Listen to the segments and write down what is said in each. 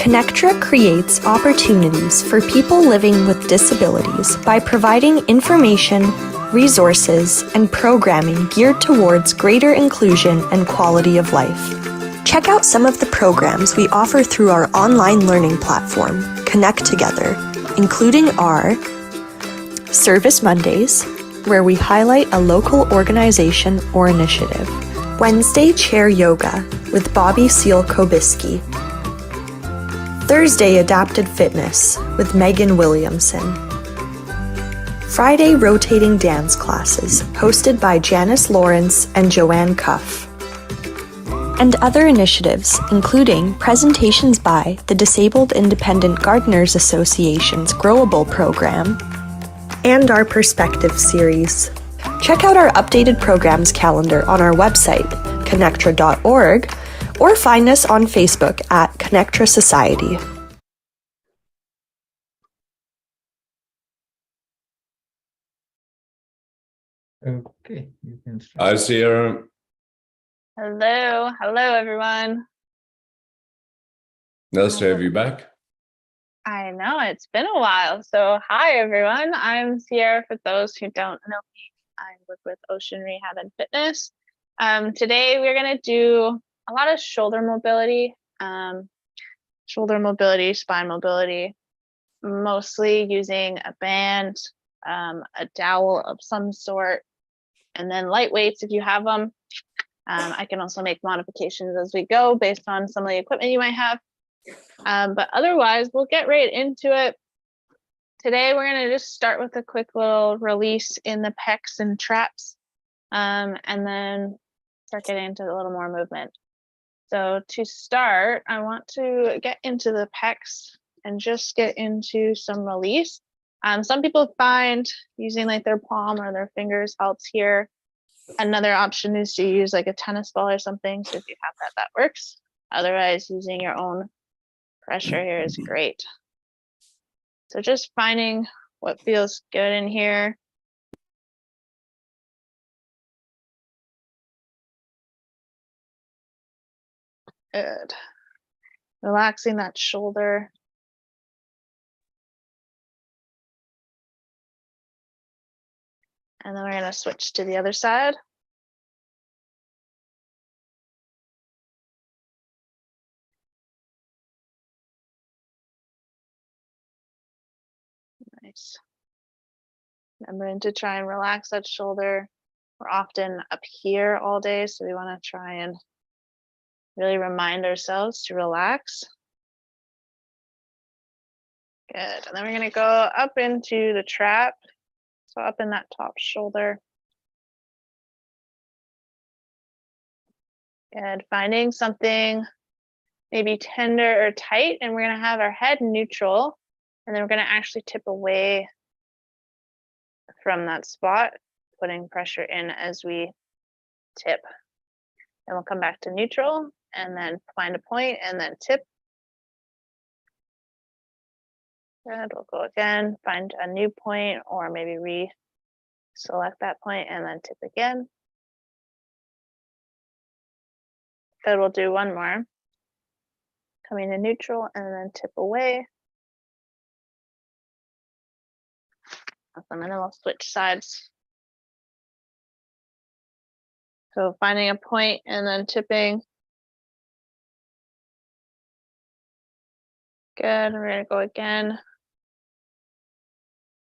ConnecTra creates opportunities for people living with disabilities by providing information, resources, and programming geared towards greater inclusion and quality of life. Check out some of the programs we offer through our online learning platform, ConnecTogether, including our Service Mondays, where we highlight a local organization or initiative, Wednesday Chair Yoga with Bobby Seal-Kobiski, Thursday Adapted Fitness with Megan Williamson, Friday Rotating Dance Classes hosted by Janice Lawrence and Joanne Cuff, and other initiatives including presentations by the Disabled Independent Gardeners Association's Growable program and our Perspective series. Check out our updated programs calendar on our website, connectra.org, or find us on Facebook at ConnecTra Society. Okay, you can start. Hi, Sierra. Hello everyone. Nice to have you back. I know it's been a while. So hi everyone, I'm Sierra. For those who don't know me, I work with Ocean Rehab and Fitness. Today we're gonna do a lot of shoulder mobility, spine mobility, mostly using a band, a dowel of some sort, and then light weights if you have them. I can also make modifications as we go based on some of the equipment you might have. But otherwise, we'll get right into it. Today, we're going to just start with a quick little release in the pecs and traps, and then start getting into a little more movement. So to start, I want to get into the pecs and just get into some release. Some people find using like their palm or their fingers helps here. Another option is to use like a tennis ball or something. So if you have that, that works. Otherwise, using your own pressure here is great. So just finding what feels good in here. Good. Relaxing that shoulder. And then we're going to switch to the other side. Nice. Remembering to try and relax that shoulder. We're often up here all day, so we want to try and really remind ourselves to relax. Good. And then we're going to go up into the trap. So up in that top shoulder. Good. Finding something maybe tender or tight, and we're going to have our head neutral, and then we're going to actually tip away from that spot, putting pressure in as we tip. And we'll come back to neutral and then find a point and then tip. Good. We'll go again, find a new point, or maybe re-select that point and then tip again. Good. We'll do one more. Coming to neutral and then tip away. Awesome. And then we'll switch sides. So finding a point and then tipping. Good. We're going to go again.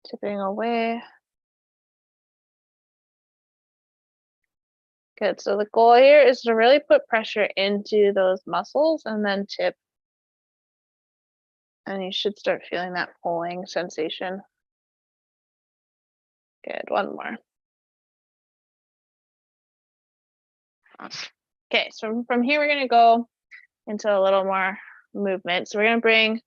Tipping away. Good. So the goal here is to really put pressure into those muscles and then tip. And you should start feeling that pulling sensation. Good. One more. Awesome. Okay. So from here, we're going to go into a little more movement. So we're going to bring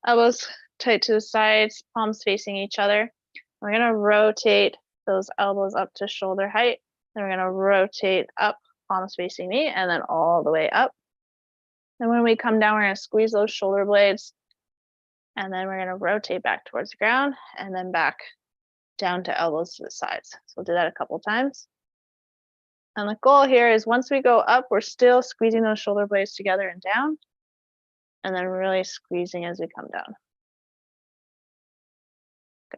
elbows tight to the sides, palms facing each other. We're going to rotate those elbows up to shoulder height. Then we're going to rotate up, palms facing me, and then all the way up. And when we come down, we're going to squeeze those shoulder blades. And then we're going to rotate back towards the ground and then back down to elbows to the sides. So we'll do that a couple times. And the goal here is once we go up, we're still squeezing those shoulder blades together and down. and then really squeezing as we come down.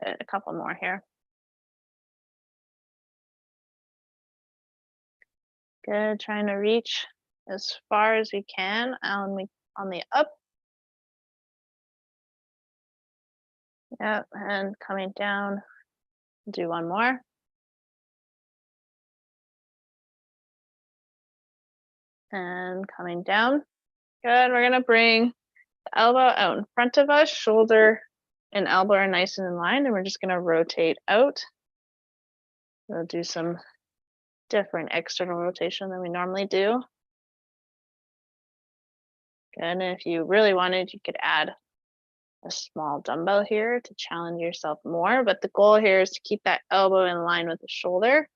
Good, a couple more here. Good, trying to reach as far as we can on the up. Yep, and coming down, do one more. And coming down. Good, we're gonna bring the elbow out in front of us, shoulder and elbow are nice and in line, and we're just gonna rotate out. We'll do some different external rotation than we normally do. Good, and if you really wanted, you could add a small dumbbell here to challenge yourself more, but the goal here is to keep that elbow in line with the shoulder.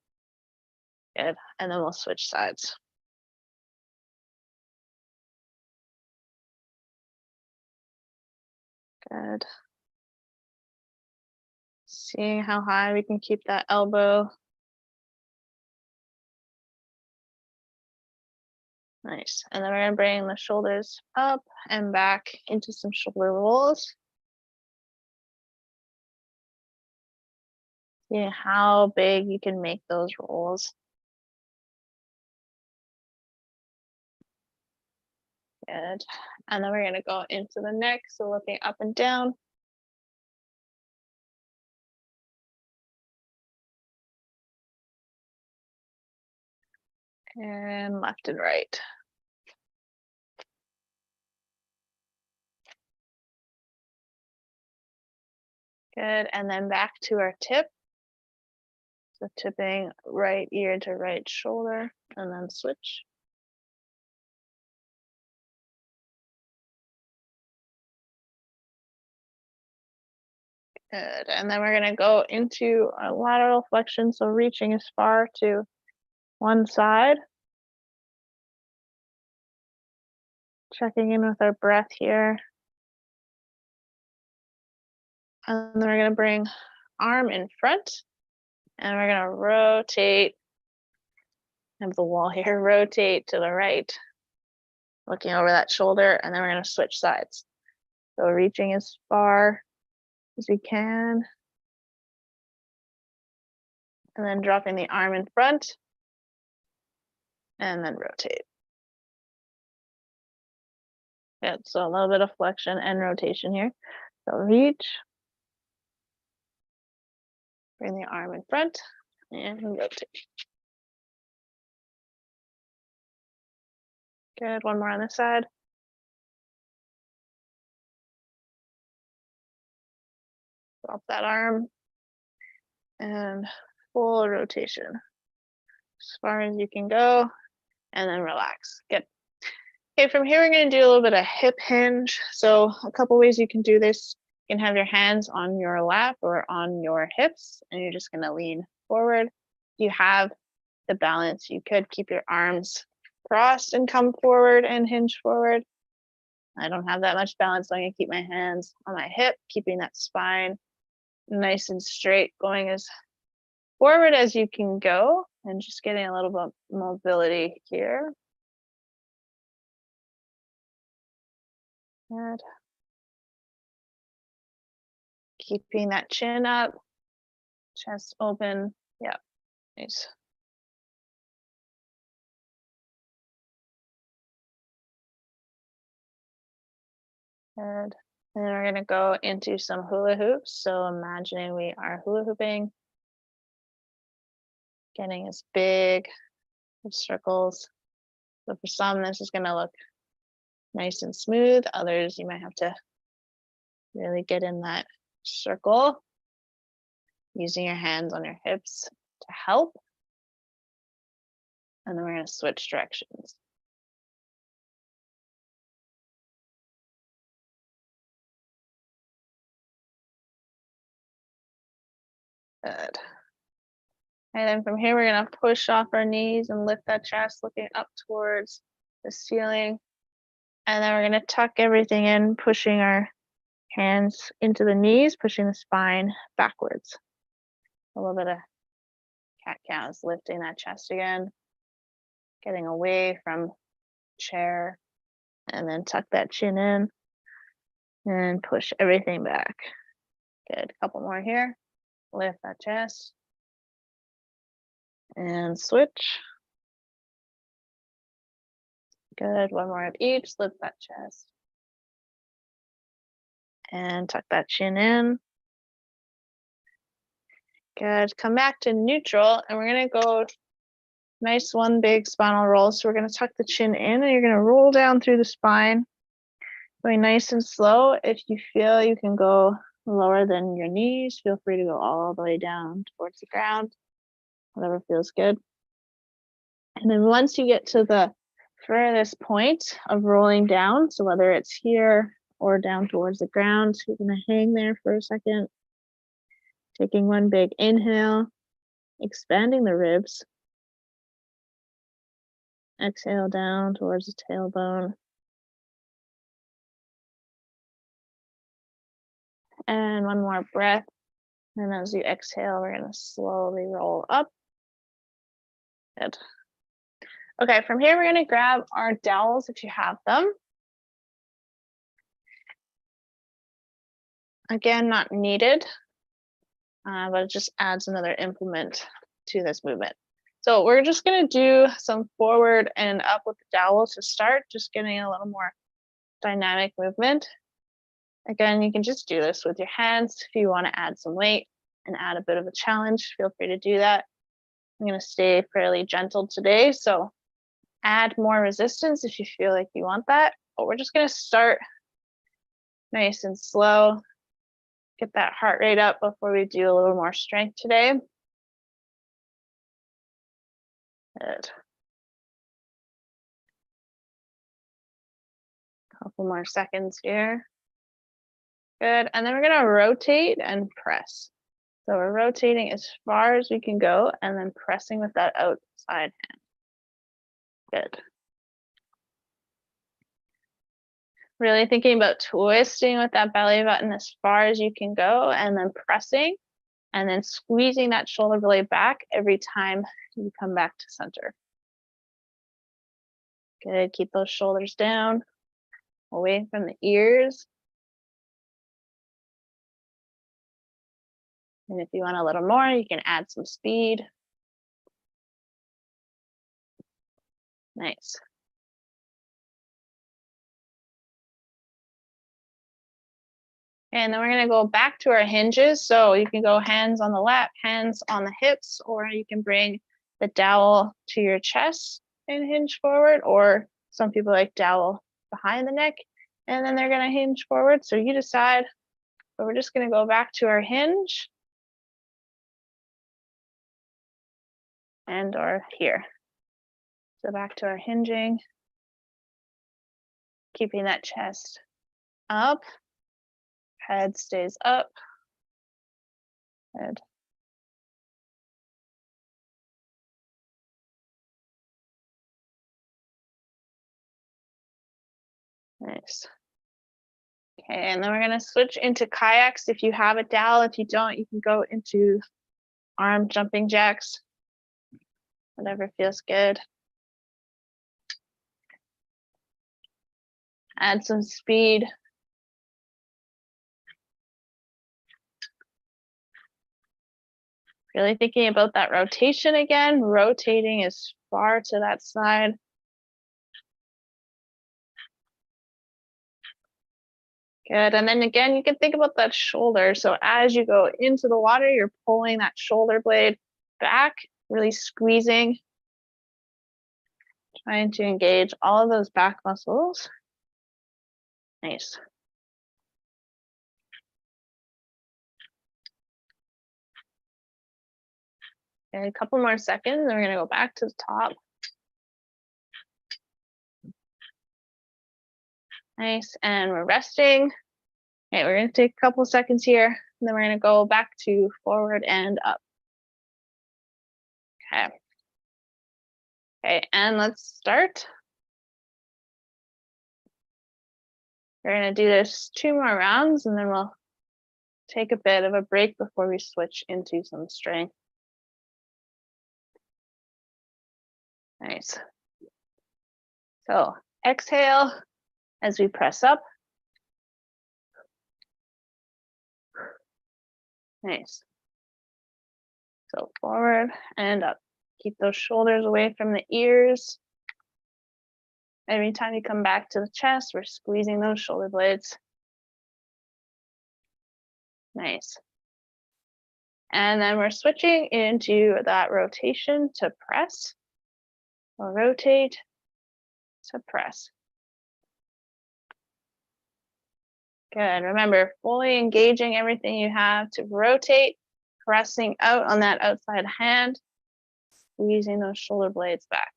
Good, and then we'll switch sides. Good. Seeing how high we can keep that elbow. Nice, and then we're gonna bring the shoulders up and back into some shoulder rolls. See how big you can make those rolls. Good. And then we're going to go into the neck. So looking up and down. And left and right. Good. And then back to our tip. So tipping right ear to right shoulder and then switch. Good. And then we're going to go into our lateral flexion. So reaching as far to one side. Checking in with our breath here. And then we're going to bring arm in front. And we're going to rotate. I have the wall here. Rotate to the right. Looking over that shoulder. And then we're going to switch sides. So reaching as far as we can. And then dropping the arm in front. And then rotate. Yeah, so a little bit of flexion and rotation here. So reach. Bring the arm in front and rotate. Good, one more on this side. Drop that arm and full rotation. As far as you can go and then relax. Good. Okay, from here we're going to do a little bit of hip hinge. So a couple ways you can do this. You can have your hands on your lap or on your hips and you're just going to lean forward. If you have the balance, you could keep your arms crossed and come forward and hinge forward. I don't have that much balance, so I'm going to keep my hands on my hip, keeping that spine nice and straight, going as forward as you can go and just getting a little bit of mobility here. Good. Keeping that chin up, chest open. Yeah, nice. Good. And then we're going to go into some hula hoops. So imagining we are hula hooping, getting as big of circles. So for some, this is going to look nice and smooth. Others, you might have to really get in that circle, using your hands on your hips to help. And then we're going to switch directions. Good. And then from here, we're going to push off our knees and lift that chest, looking up towards the ceiling. And then we're going to tuck everything in, pushing our hands into the knees, pushing the spine backwards. A little bit of cat-cows, lifting that chest again, getting away from chair, and then tuck that chin in. And push everything back. Good, couple more here. Lift that chest. And switch. Good, one more of each, lift that chest. And tuck that chin in. Good, come back to neutral, and we're gonna go nice one big spinal roll. So we're gonna tuck the chin in, and you're gonna roll down through the spine, going nice and slow. If you feel you can go lower than your knees, feel free to go all the way down towards the ground, whatever feels good. And then once you get to the furthest point of rolling down, so whether it's here or down towards the ground, you're gonna hang there for a second, taking one big inhale, expanding the ribs. Exhale down towards the tailbone. And one more breath. And as you exhale, we're gonna slowly roll up. Good. Okay, from here, we're gonna grab our dowels if you have them. Again, not needed, but it just adds another implement to this movement. So we're just gonna do some forward and up with the dowel to start, just getting a little more dynamic movement. Again, you can just do this with your hands. If you wanna add some weight and add a bit of a challenge, feel free to do that. I'm gonna stay fairly gentle today, so add more resistance if you feel like you want that, but we're just gonna start nice and slow. Get that heart rate up before we do a little more strength today. Good. Couple more seconds here. Good, and then we're gonna rotate and press. So we're rotating as far as we can go and then pressing with that outside hand. Good. Really thinking about twisting with that belly button as far as you can go and then pressing and then squeezing that shoulder blade back every time you come back to center. Good, keep those shoulders down, away from the ears. And if you want a little more, you can add some speed. Nice. And then we're gonna go back to our hinges. So you can go hands on the lap, hands on the hips, or you can bring the dowel to your chest and hinge forward, or some people like dowel behind the neck, and then they're gonna hinge forward. So you decide, but we're just gonna go back to our hinge and or here. So back to our hinging, keeping that chest up, head stays up. Good. Nice. Okay, and then we're gonna switch into kayaks. If you have a dowel, if you don't, you can go into arm jumping jacks, whatever feels good. Add some speed. Really thinking about that rotation again, rotating as far to that side. Good, and then again, you can think about that shoulder. So as you go into the water, you're pulling that shoulder blade back, really squeezing, trying to engage all of those back muscles. Nice. Okay, a couple more seconds, and we're gonna go back to the top. Nice, and we're resting. Okay, we're gonna take a couple seconds here, and then we're gonna go back to forward and up. Okay. Okay, and let's start. We're gonna do this 2 more rounds, and then we'll take a bit of a break before we switch into some strength. Nice. So exhale as we press up. Nice. So forward and up. Keep those shoulders away from the ears. Every time you come back to the chest, we're squeezing those shoulder blades. Nice. And then we're switching into that rotation to press. We'll rotate to press. Good. Remember, fully engaging everything you have to rotate, pressing out on that outside hand, squeezing those shoulder blades back.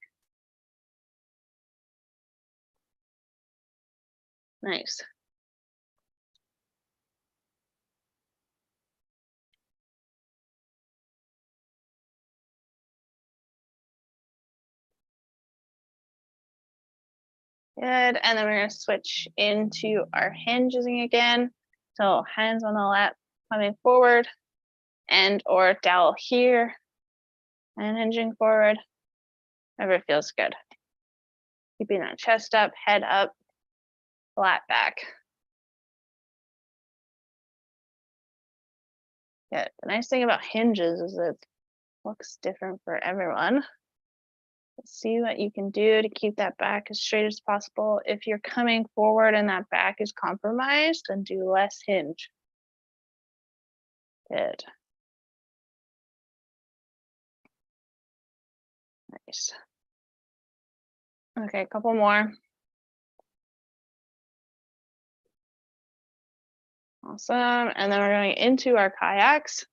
Nice. Good, and then we're going to switch into our hinging again. So hands on the lap, coming forward, and or dowel here, and hinging forward, whatever feels good. Keeping that chest up, head up, flat back. Good. The nice thing about hinges is it looks different for everyone. See what you can do to keep that back as straight as possible. If you're coming forward and that back is compromised, then do less hinge. Good. Nice. Okay, a couple more. Awesome. And then we're going into our kayaks.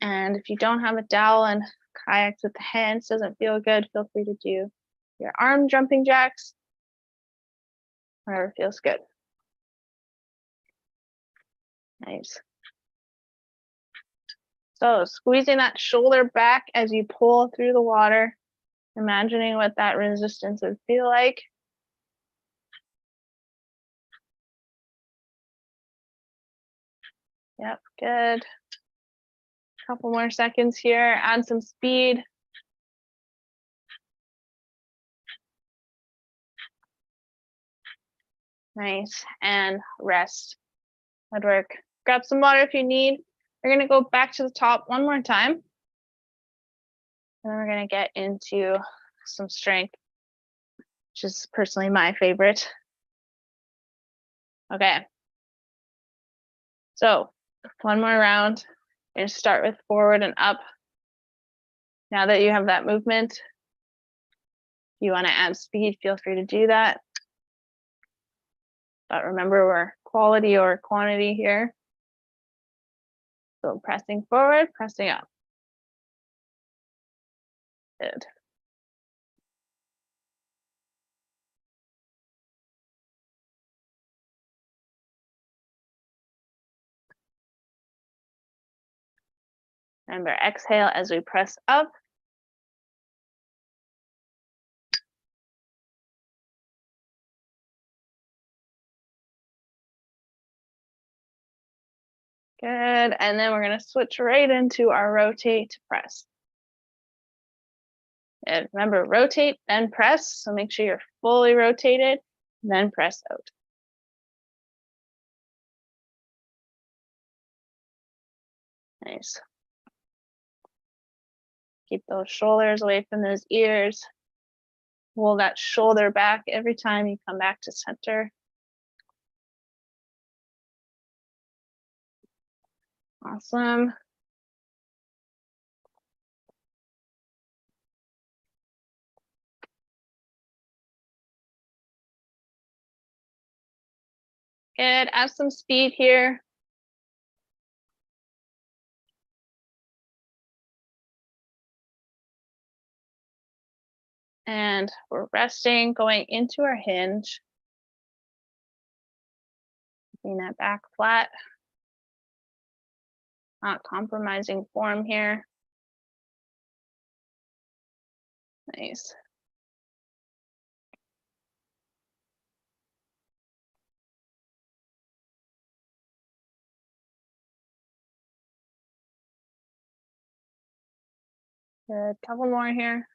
And if you don't have a dowel and kayaks with the hands doesn't feel good, feel free to do your arm jumping jacks. Whatever feels good. Nice. So squeezing that shoulder back as you pull through the water, imagining what that resistance would feel like. Yep, good. Couple more seconds here, add some speed. Nice, and rest. Good work. Grab some water if you need. We're gonna go back to the top one more time. And then we're gonna get into some strength, which is personally my favorite. Okay. So one more round. We're gonna start with forward and up. Now that you have that movement, if you wanna add speed, feel free to do that. But remember, we're quality or quantity here. So pressing forward, pressing up. Good. Remember, exhale as we press up. Good, and then we're gonna switch right into our rotate to press. And remember, rotate, then press, so make sure you're fully rotated, then press out. Nice. Keep those shoulders away from those ears. Pull that shoulder back every time you come back to center. Awesome. Good, add some speed here. And we're resting, going into our hinge. Keeping that back flat. Not compromising form here. Nice. Good, couple more here.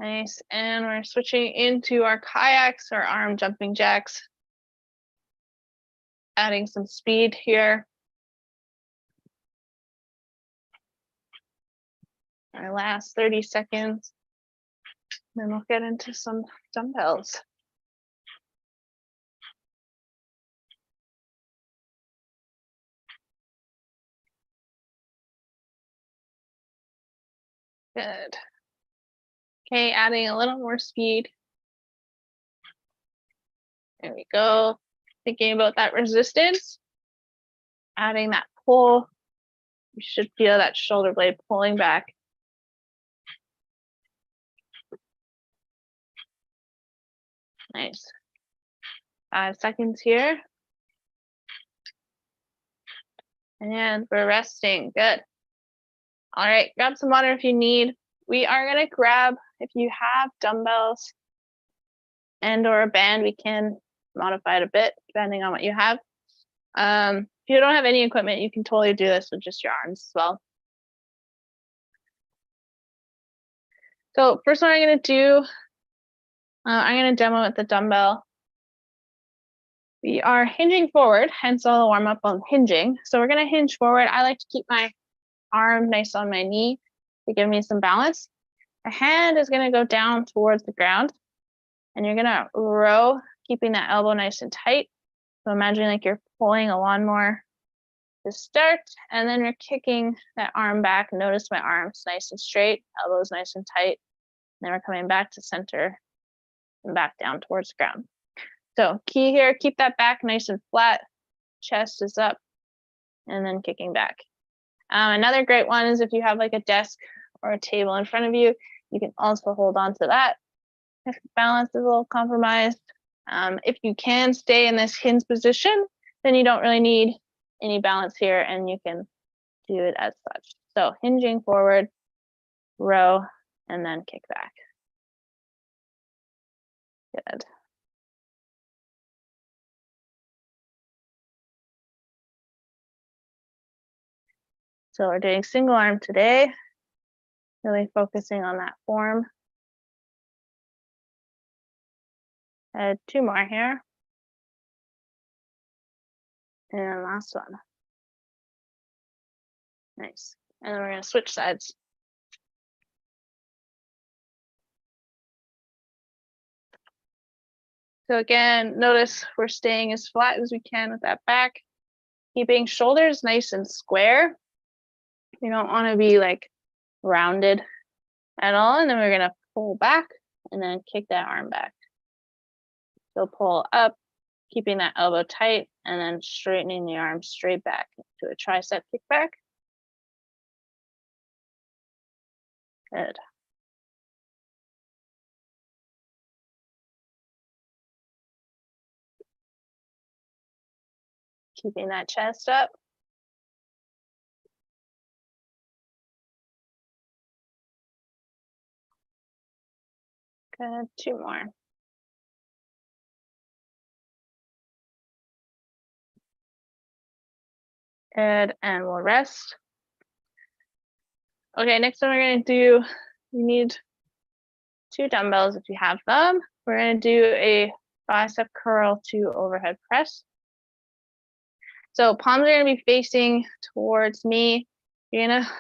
Nice, and we're switching into our kayaks or arm jumping jacks. Adding some speed here. Our last 30 seconds. Then we'll get into some dumbbells. Good. Okay, adding a little more speed. There we go. Thinking about that resistance. Adding that pull. You should feel that shoulder blade pulling back. Nice. 5 seconds here. And we're resting. Good. All right, grab some water if you need. We are gonna grab, if you have dumbbells and or a band, we can modify it a bit depending on what you have. If you don't have any equipment, you can totally do this with just your arms as well. So first one I'm gonna do, I'm gonna demo with the dumbbell. We are hinging forward, hence all the warm up on hinging. So we're gonna hinge forward. I like to keep my arm nice on my knee to give me some balance. The hand is gonna go down towards the ground and you're gonna row, keeping that elbow nice and tight. So imagine like you're pulling a lawnmower to start, and then you're kicking that arm back. Notice my arms nice and straight, elbows nice and tight. Then we're coming back to center and back down towards the ground. So key here, keep that back nice and flat, chest is up, and then kicking back. Another great one is if you have like a desk or a table in front of you, you can also hold on to that. If balance is a little compromised, if you can stay in this hinge position, then you don't really need any balance here and you can do it as such. So hinging forward, row, and then kick back. Good. So we're doing single arm today, really focusing on that form. Add 2 more here. And last one. Nice. And then we're going to switch sides. So again, notice we're staying as flat as we can with that back, keeping shoulders nice and square. You don't want to be like rounded at all. And then we're going to pull back and then kick that arm back. So pull up, keeping that elbow tight, and then straightening the arm straight back to a tricep kickback. Good. Keeping that chest up. Good, 2 more. Good, and we'll rest. Okay, next one we're gonna do, you need 2 dumbbells if you have them. We're gonna do a bicep curl to overhead press. So palms are gonna be facing towards me. You're gonna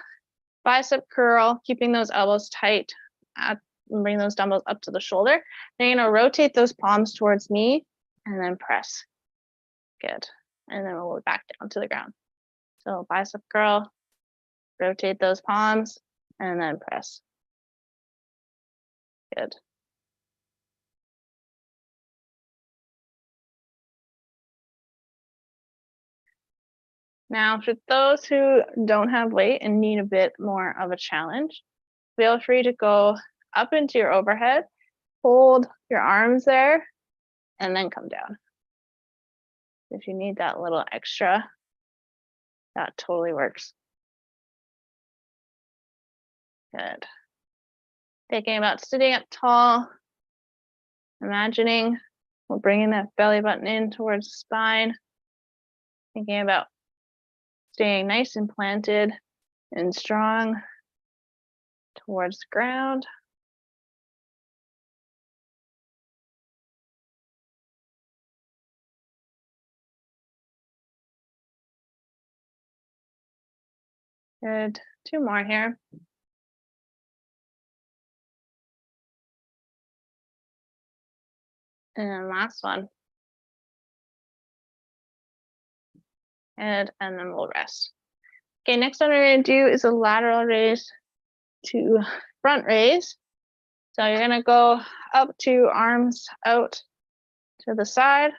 bicep curl, keeping those elbows tight, and bring those dumbbells up to the shoulder. Then you're gonna rotate those palms towards me and then press. Good, and then we'll go back down to the ground. So bicep curl, rotate those palms, and then press. Good. Now, for those who don't have weight and need a bit more of a challenge, feel free to go up into your overhead, hold your arms there, and then come down. If you need that little extra, that totally works. Good. Thinking about sitting up tall, imagining we're bringing that belly button in towards the spine, thinking about staying nice and planted and strong towards the ground. Good. 2 more here. And last one. And then we'll rest. Okay, next one we're gonna do is a lateral raise to front raise. So you're gonna go up to arms out to the side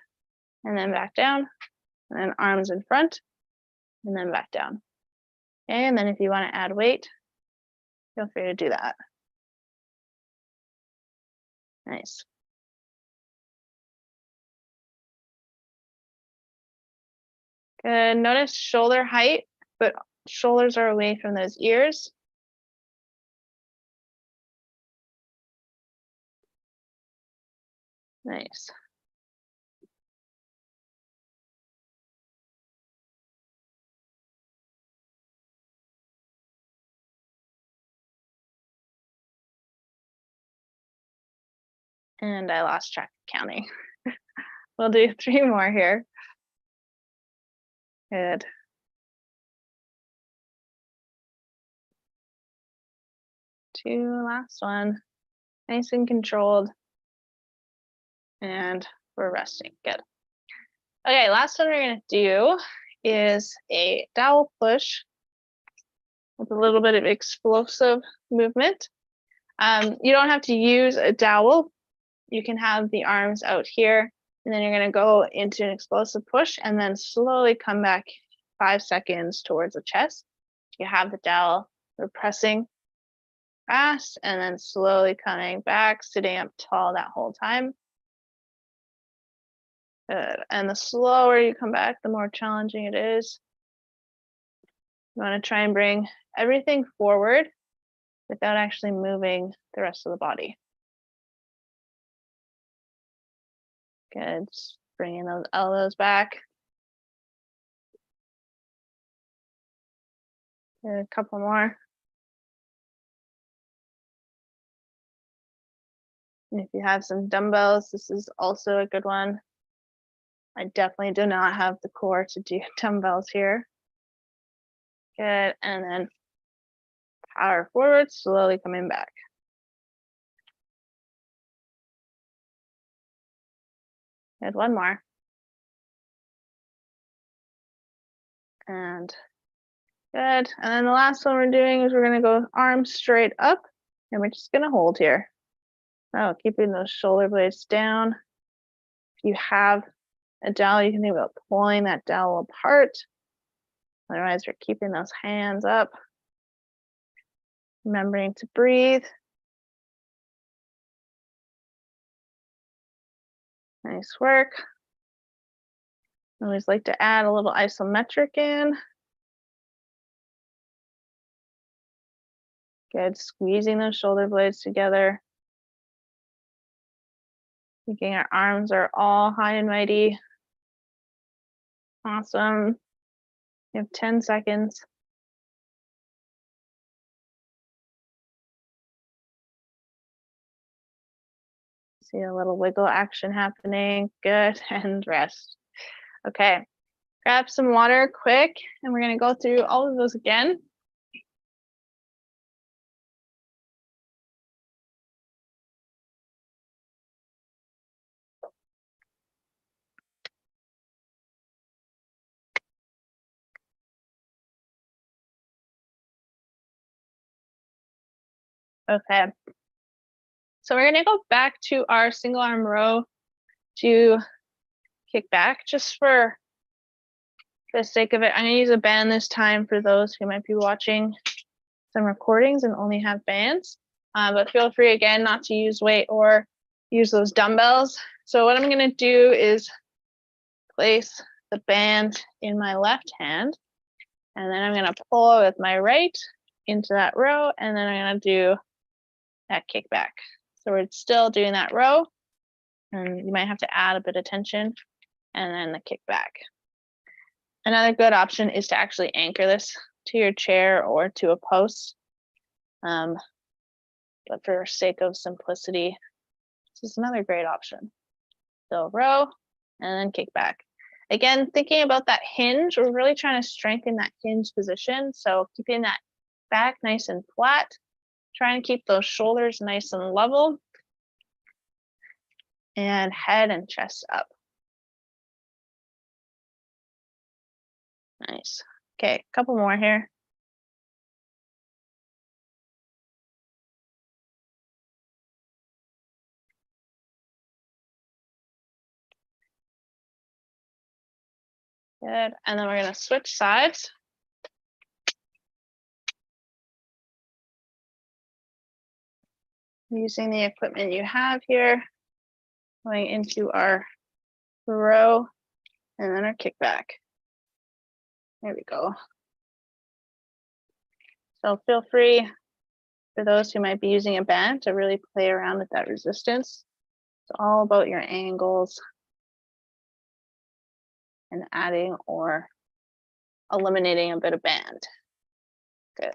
and then back down, and then arms in front and then back down. Okay, and then if you want to add weight, feel free to do that. Nice. Good. Notice shoulder height, but shoulders are away from those ears. Nice. And I lost track of counting. We'll do 3 more here. Good. Two, last one. Nice and controlled. And we're resting. Good. Okay, last one we're gonna do is a dowel push with a little bit of explosive movement. You don't have to use a dowel. You can have the arms out here, and then you're gonna go into an explosive push and then slowly come back 5 seconds towards the chest. You have the dowel, we're pressing fast and then slowly coming back, sitting up tall that whole time. Good. And the slower you come back, the more challenging it is. You want to try and bring everything forward without actually moving the rest of the body. Good. Just bringing those elbows back. Good. A couple more. And if you have some dumbbells, this is also a good one. I definitely do not have the core to do dumbbells here. Good, and then power forward, slowly coming back. Good, one more. And good, and then the last one we're doing is we're gonna go arms straight up, and we're just gonna hold here. Oh, keeping those shoulder blades down. If you have a dowel, you can think about pulling that dowel apart. Otherwise, we're keeping those hands up. Remembering to breathe. Nice work. I always like to add a little isometric in. Good, squeezing those shoulder blades together. Thinking our arms are all high and mighty. Awesome. You have 10 seconds. See a little wiggle action happening. Good, and rest. Okay, grab some water quick, and we're gonna go through all of those again. Okay, so we're gonna go back to our single arm row to kick back. Just for the sake of it, I'm gonna use a band this time for those who might be watching some recordings and only have bands. But feel free again not to use weight or use those dumbbells. So what I'm gonna do is place the band in my left hand, and then I'm gonna pull with my right into that row, and then I'm gonna do that kick back. So we're still doing that row, and you might have to add a bit of tension, and then the kick back. Another good option is to actually anchor this to your chair or to a post. But for sake of simplicity, this is another great option. So row and then kick back. Again, thinking about that hinge, we're really trying to strengthen that hinge position. So keeping that back nice and flat, trying to keep those shoulders nice and level, and head and chest up. Nice. Okay, a couple more here. Good, and then we're gonna switch sides. Using the equipment you have here, going into our row and then our kickback. There we go. So feel free, for those who might be using a band, to really play around with that resistance. It's all about your angles and adding or eliminating a bit of band. Good.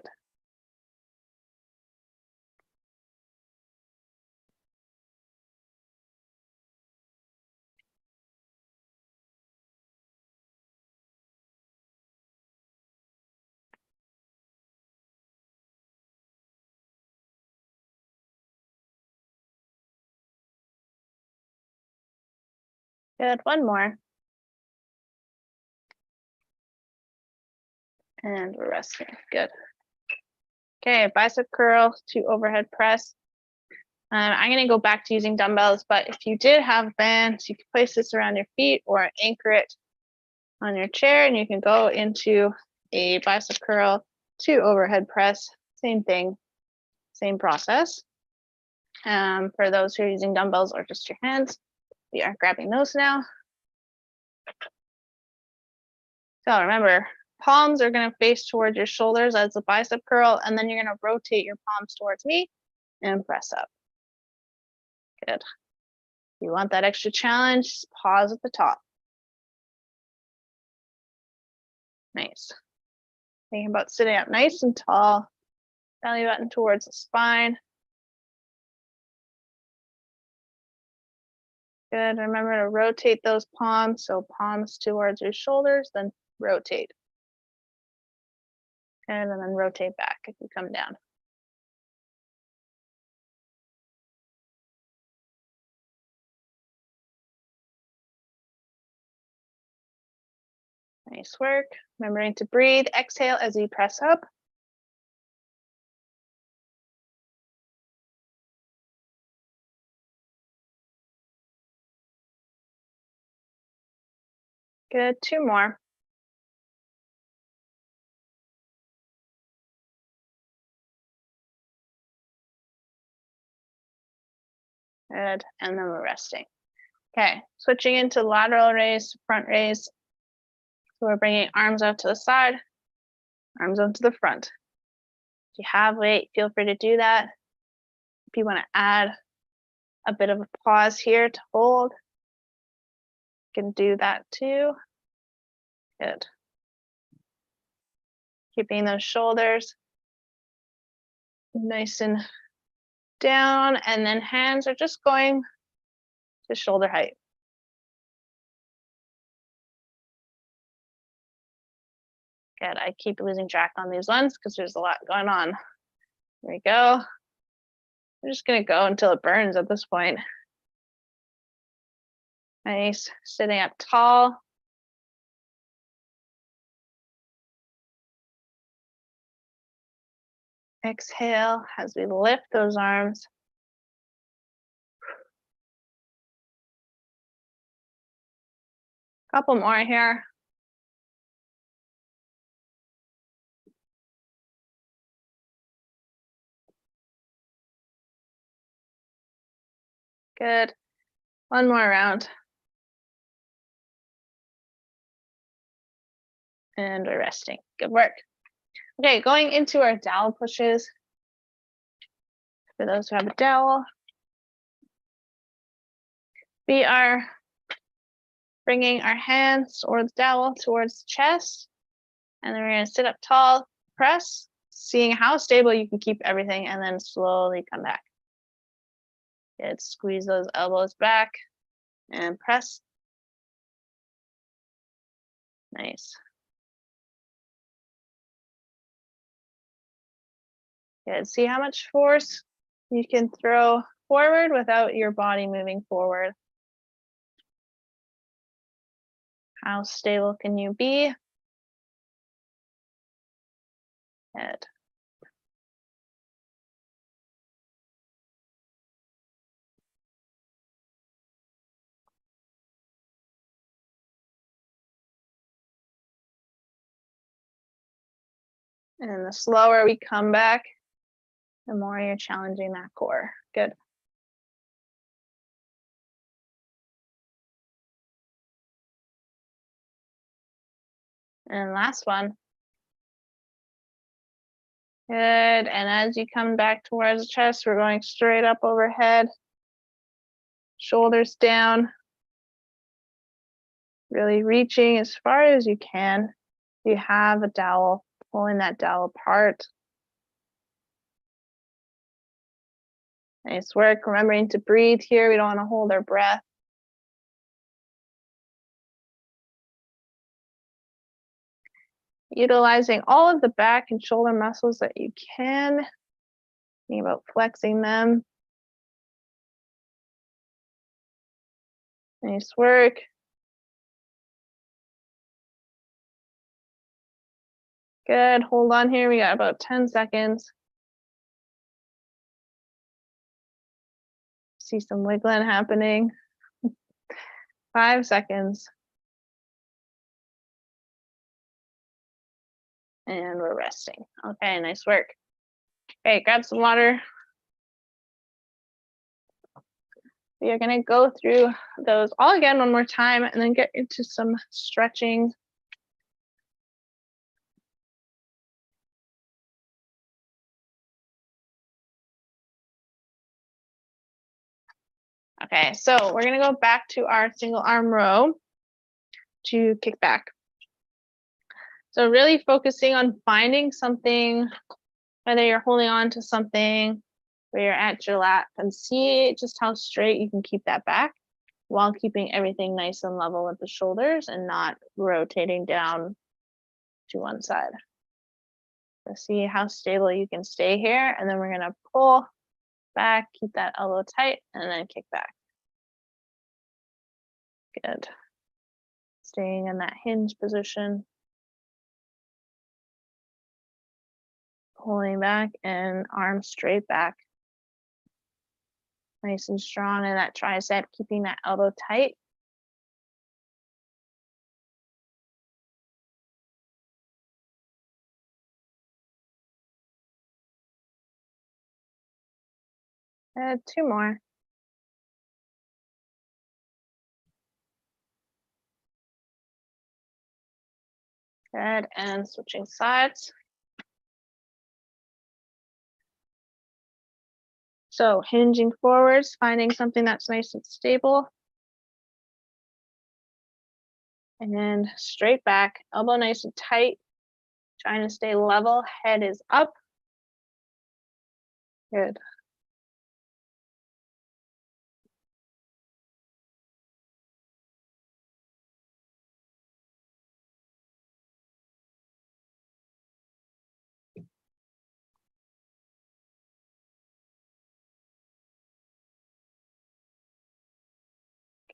Good, one more. And we're resting, good. Okay, bicep curl to overhead press. I'm gonna go back to using dumbbells, but if you did have bands, you could place this around your feet or anchor it on your chair, and you can go into a bicep curl to overhead press. Same thing, same process. For those who are using dumbbells or just your hands, we are grabbing those now. So remember, palms are going to face towards your shoulders as a bicep curl, and then you're going to rotate your palms towards me and press up. Good. If you want that extra challenge, just pause at the top. Nice. Thinking about sitting up nice and tall, belly button towards the spine. Good. Remember to rotate those palms, so palms towards your shoulders, then rotate. And then rotate back if you come down. Nice work. Remembering to breathe, exhale as you press up. Good, two more. Good, and then we're resting. Okay, switching into lateral raise, front raise. So we're bringing arms out to the side, arms out to the front. If you have weight, feel free to do that. If you want to add a bit of a pause here to hold, you can do that too. Good. Keeping those shoulders nice and down, and then hands are just going to shoulder height. Good, I keep losing track on these ones because there's a lot going on. There we go. I'm just gonna go until it burns at this point. Nice, sitting up tall. Exhale as we lift those arms. Couple more here. Good. One more round. And we're resting. Good work. Okay, going into our dowel pushes. For those who have a dowel, we are bringing our hands or the dowel towards the chest. And then we're going to sit up tall, press, seeing how stable you can keep everything, and then slowly come back. Good. Squeeze those elbows back and press. Nice. Good. See how much force you can throw forward without your body moving forward. How stable can you be? Good. And the slower we come back, the more you're challenging that core. Good. And last one. Good. And as you come back towards the chest, we're going straight up overhead. Shoulders down. Really reaching as far as you can. If you have a dowel, pulling that dowel apart. Nice work. Remembering to breathe here. We don't want to hold our breath. Utilizing all of the back and shoulder muscles that you can. Think about flexing them. Nice work. Good. Hold on here. We got about 10 seconds. See some wiggling happening. 5 seconds. And we're resting. Okay, nice work. Okay, grab some water. We are going to go through those all again one more time and then get into some stretching. Okay, so we're going to go back to our single arm row to kick back. So really focusing on finding something, whether you're holding on to something, where you're at your lap, and see just how straight you can keep that back while keeping everything nice and level with the shoulders and not rotating down to one side. So see how stable you can stay here, and then we're going to pull back, keep that elbow tight, and then kick back. Good. Staying in that hinge position. Pulling back and arms straight back. Nice and strong in that tricep, keeping that elbow tight. And 2 more. Good, and switching sides. So hinging forwards, finding something that's nice and stable. And straight back, elbow nice and tight. Trying to stay level, head is up. Good.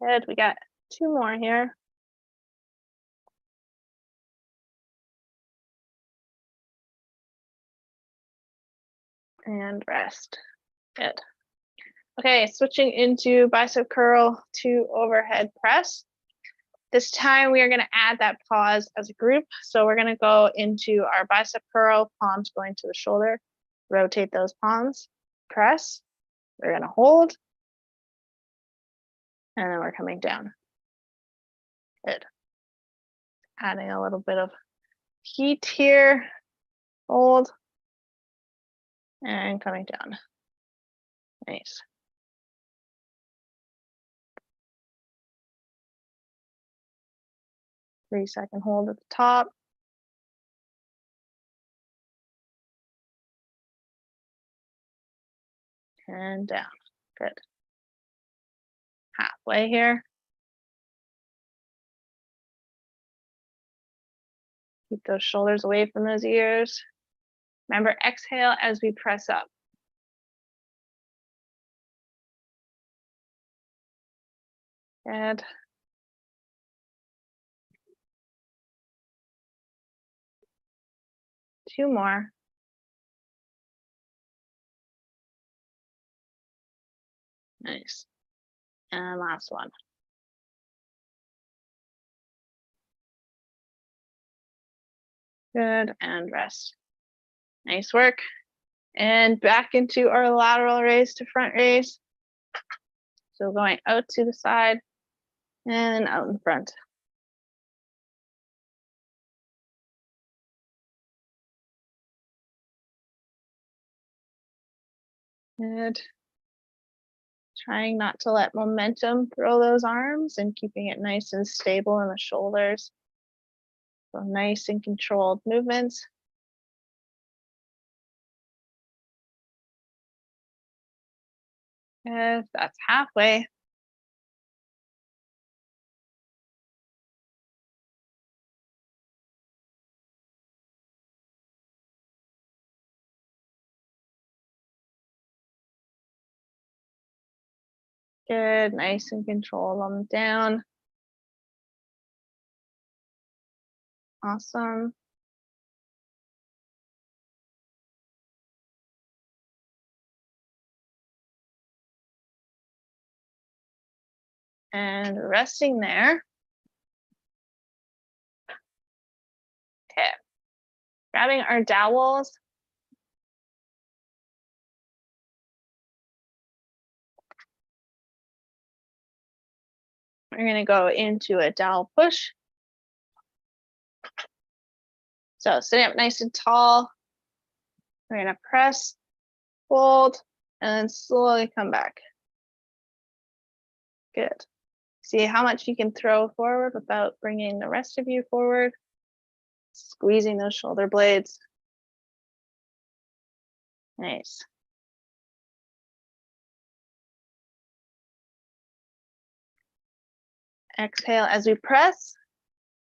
Good, we got 2 more here. And rest. Good. Okay, switching into bicep curl to overhead press. This time we are going to add that pause as a group. So we're going to go into our bicep curl, palms going to the shoulder, rotate those palms, press. We're going to hold, and then we're coming down. Good. Adding a little bit of heat here, hold, and coming down. Nice. Three-second hold at the top. And down. Good. Halfway here. Keep those shoulders away from those ears. Remember, exhale as we press up. Good. Two more. Nice. And last one. Good, and rest. Nice work. And back into our lateral raise to front raise. So going out to the side and out in front. Good. Trying not to let momentum throw those arms and keeping it nice and stable in the shoulders. So nice and controlled movements. Good, that's halfway. Good, nice and control them down. Awesome. And resting there. Okay. Grabbing our dowels. We're going to go into a dowel push. So sitting up nice and tall. We're going to press, hold, and then slowly come back. Good. See how much you can throw forward without bringing the rest of you forward. Squeezing those shoulder blades. Nice. Exhale as we press.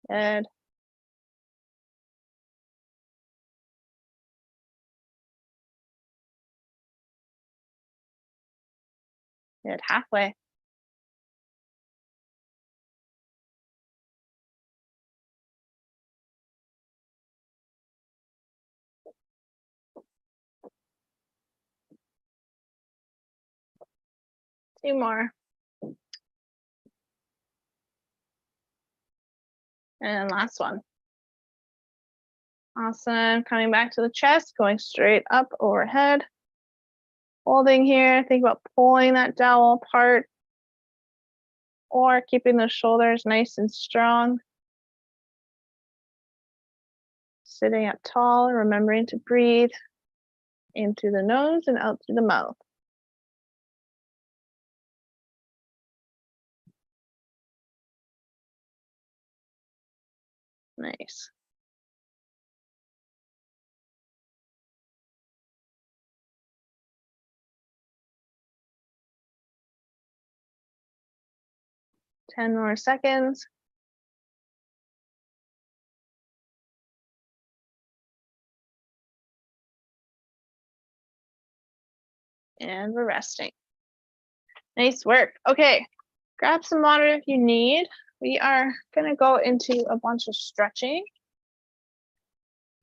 Good. Good, halfway. Two more. And last one. Awesome. Coming back to the chest, going straight up overhead. Holding here. Think about pulling that dowel apart or keeping the shoulders nice and strong. Sitting up tall, remembering to breathe into the nose and out through the mouth. Nice. Ten more seconds. And we're resting. Nice work. Okay, grab some water if you need. We are going to go into a bunch of stretching.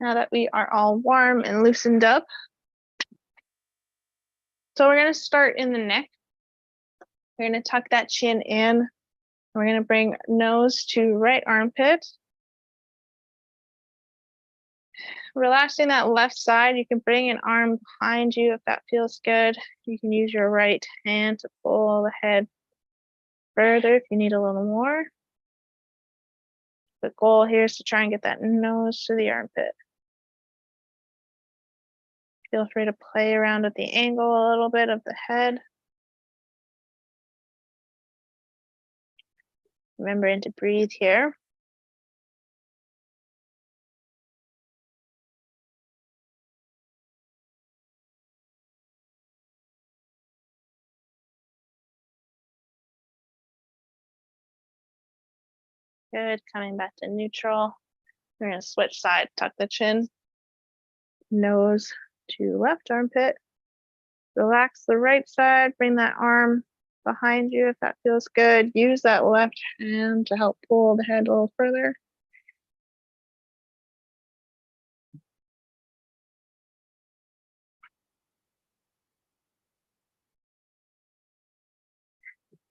Now that we are all warm and loosened up. So we're going to start in the neck. We're going to tuck that chin in. We're going to bring nose to right armpit. Relaxing that left side, you can bring an arm behind you if that feels good. You can use your right hand to pull the head further if you need a little more. The goal here is to try and get that nose to the armpit. Feel free to play around with the angle a little bit of the head. Remembering to breathe here. Good, coming back to neutral. We're going to switch sides, tuck the chin, nose to left armpit. Relax the right side, bring that arm behind you if that feels good. Use that left hand to help pull the head a little further.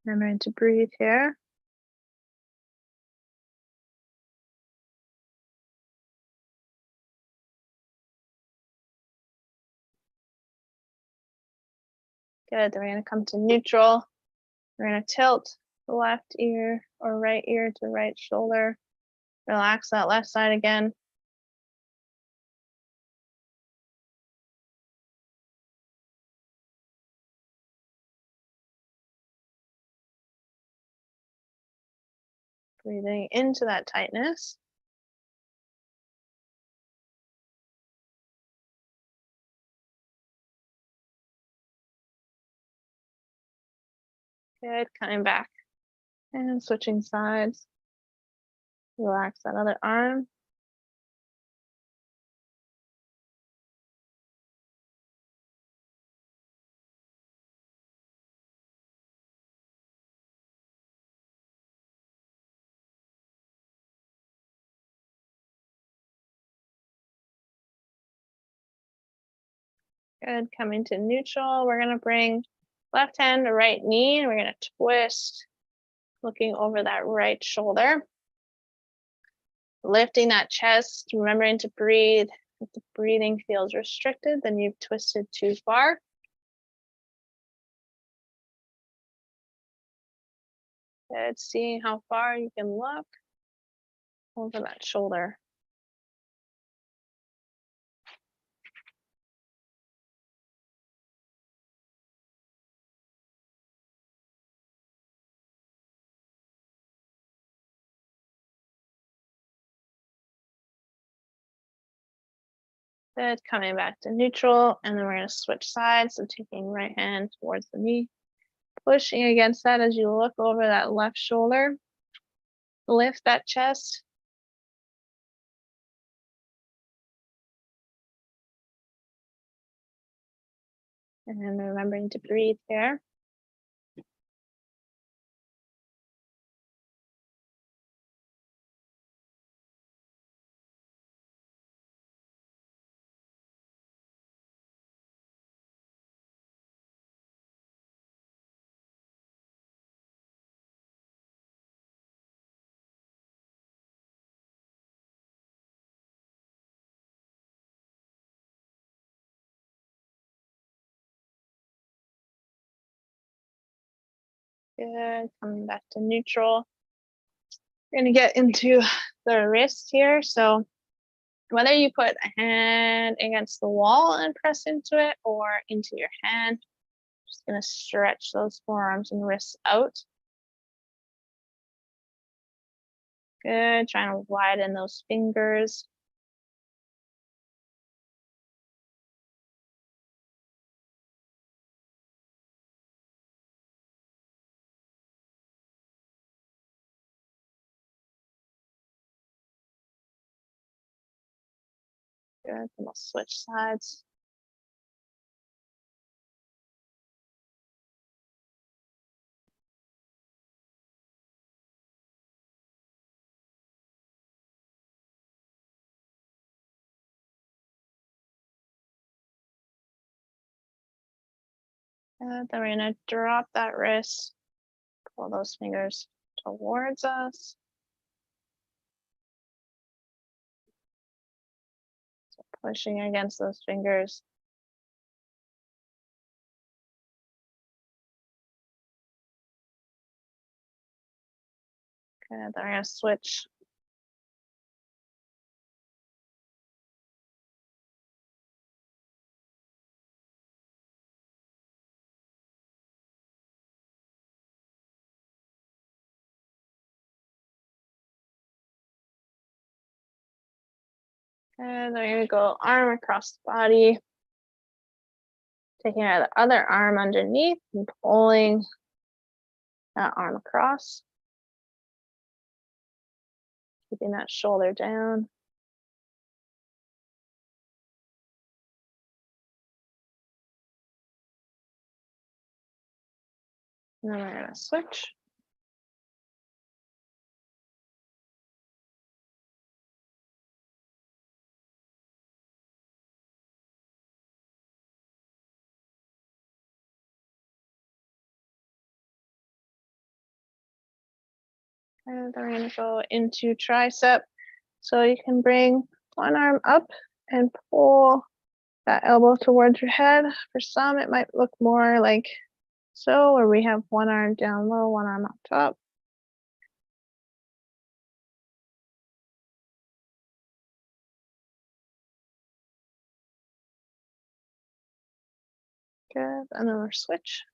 Remembering to breathe here. Good, then we're going to come to neutral. We're going to tilt the left ear or right ear to right shoulder. Relax that left side again. Breathing into that tightness. Good, coming back and switching sides. Relax that other arm. Good, coming to neutral. We're going to bring left hand to right knee, and we're going to twist, looking over that right shoulder. Lifting that chest, remembering to breathe. If the breathing feels restricted, then you've twisted too far. Good, seeing how far you can look over that shoulder. Good, coming back to neutral, and then we're going to switch sides. So taking right hand towards the knee, pushing against that as you look over that left shoulder. Lift that chest. And then remembering to breathe here. Good, coming back to neutral. We're going to get into the wrist here. So whether you put a hand against the wall and press into it or into your hand, just going to stretch those forearms and wrists out. Good, trying to widen those fingers. Good, and we'll switch sides. Good, then we're going to drop that wrist, pull those fingers towards us. So pushing against those fingers. Good, then we're going to switch. And then we're going to go arm across the body. Taking the other arm underneath and pulling that arm across. Keeping that shoulder down. And then we're going to switch. And then we're going to go into tricep. So you can bring one arm up and pull that elbow towards your head. For some, it might look more like so, where we have one arm down low, one arm up top. Good, and then we'll switch.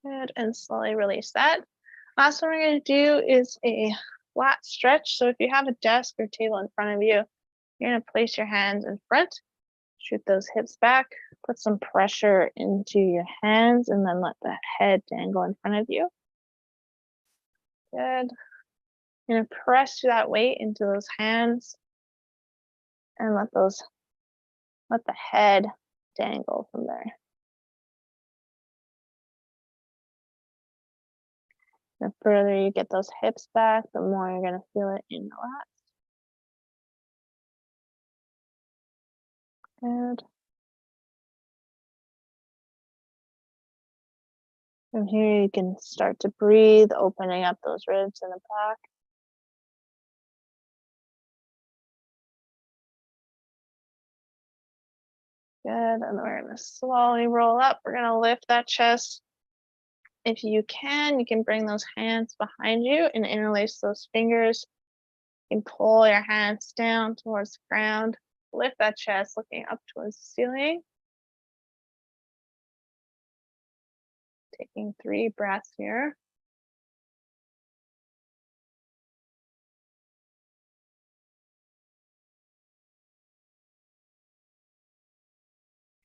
Good, and slowly release that. Last one we're going to do is a flat stretch. So if you have a desk or table in front of you, you're going to place your hands in front, shoot those hips back, put some pressure into your hands, and then let the head dangle in front of you. Good. You're going to press that weight into those hands and let the head dangle from there. The further you get those hips back, the more you're going to feel it in your lats. Good. From here, you can start to breathe, opening up those ribs in the back. Good, and then we're going to slowly roll up. We're going to lift that chest. If you can bring those hands behind you and interlace those fingers. You can pull your hands down towards the ground. Lift that chest, looking up towards the ceiling. Taking 3 breaths here.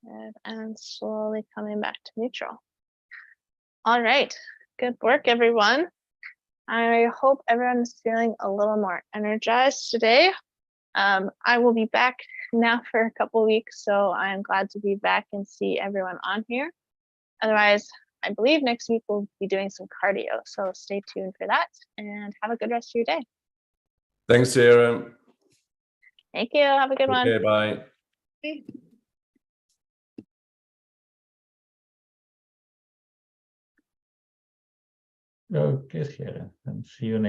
Good, and slowly coming back to neutral. All right, good work, everyone. I hope everyone is feeling a little more energized today. I will be back now for a couple weeks, so I'm glad to be back and see everyone on here. Otherwise, I believe next week we'll be doing some cardio, so stay tuned for that and have a good rest of your day. Thanks, Sierra. Thank you. Have a good one. Okay, bye. Bye. Okay, Sierra, and see you next.